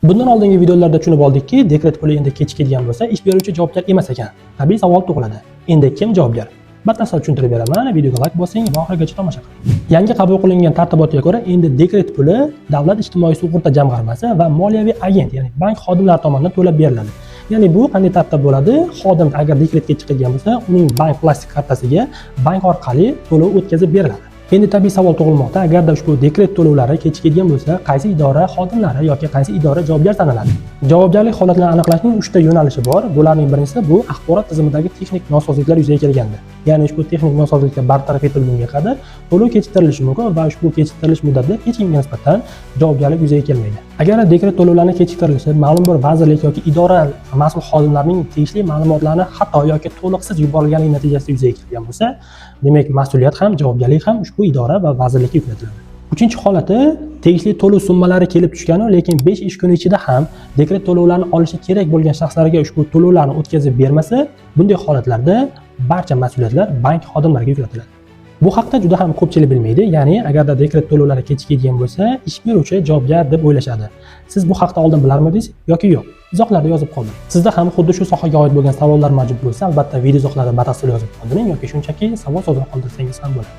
Bundan oldingi videolarda tushunib oldikki, dekret puli endi kechikadigan bo'lsa, ish beruvchi javobgar emas ekan. Tabiiy savol tug'iladi. Endi kim javobgar? Batafsil tushuntirib beraman. Videoga like bosing va oxirigacha tomosha qiling. Yangi qabul qilingan tartibotga ko'ra, endi dekret puli Davlat ijtimoiy sug'urta jamg'armasi va moliyaviy agent, ya'ni bank xodimlari tomonidan to'lab beriladi. Ya'ni bu qanday tartib bo'ladi? Xodim agar dekretga chiqadigan bo'lsa, uning bank plastik kartasiga bank orqali to'lov o'tkazib beriladi. Endi tabiiy savol tug'ilmoqda, agarda ushbu dekret to'lovlari kechikadigan bo'lsa, qaysi idora xodimlari yoki qaysi idora javobgar sanaladi? Javobgarlik holatlarini aniqlashning 3 ta yo'nalishi bor. Bularning birinchisi bu axborot tizimidagi texnik nosozliklar yuzaga kelganda. Ya'ni ushbu texnik nosozliklar bartaraf etilgunga qadar to'lov kechiktirilishi mumkin va ushbu kechiktirilish muddatida hech kimga nisbatan javobgarlik yuzaga kelmaydi. Agar dekret to'lovlarini kechiktirilishi ma'lum bir vazirlik yoki idora mas'ul xodimlarining tegishli ma'lumotlarni xato yoki to'liqsiz yuborilganligi natijasida yuzaga kelgan bo'lsa, demak mas'uliyat ham, javobgarlik ham ushbu idora va vazirlikka yuklatiladi. Uchinchi holati, tegishli to'lov summalari kelib tushgani, lekin 5 ish kuni ichida ham dekret to'lovlarini olishi kerak bo'lgan shaxslarga ushbu to'lovlarni o'tkazib bermasa, bunday holatlarda barcha mas'uliyatlar bank xodimlariga yuklatiladi. Bu haqda juda ham ko'pchilik bilmaydi. Ya'ni agarda dekret to'lovlari kechikadigan bo'lsa, ish beruvchi javobgar deb o'ylashadi. Siz bu haqda oldin bilarmidingiz yoki yo'q? Izohlarda yozib qoldiring. Sizda ham xuddi shu sohaga oid bo'lgan savollar mavjud bo'lsa, albatta video izohlarida batafsil yozib qoldiring yoki shunchaki savol qoldirsangiz ham bo'ladi.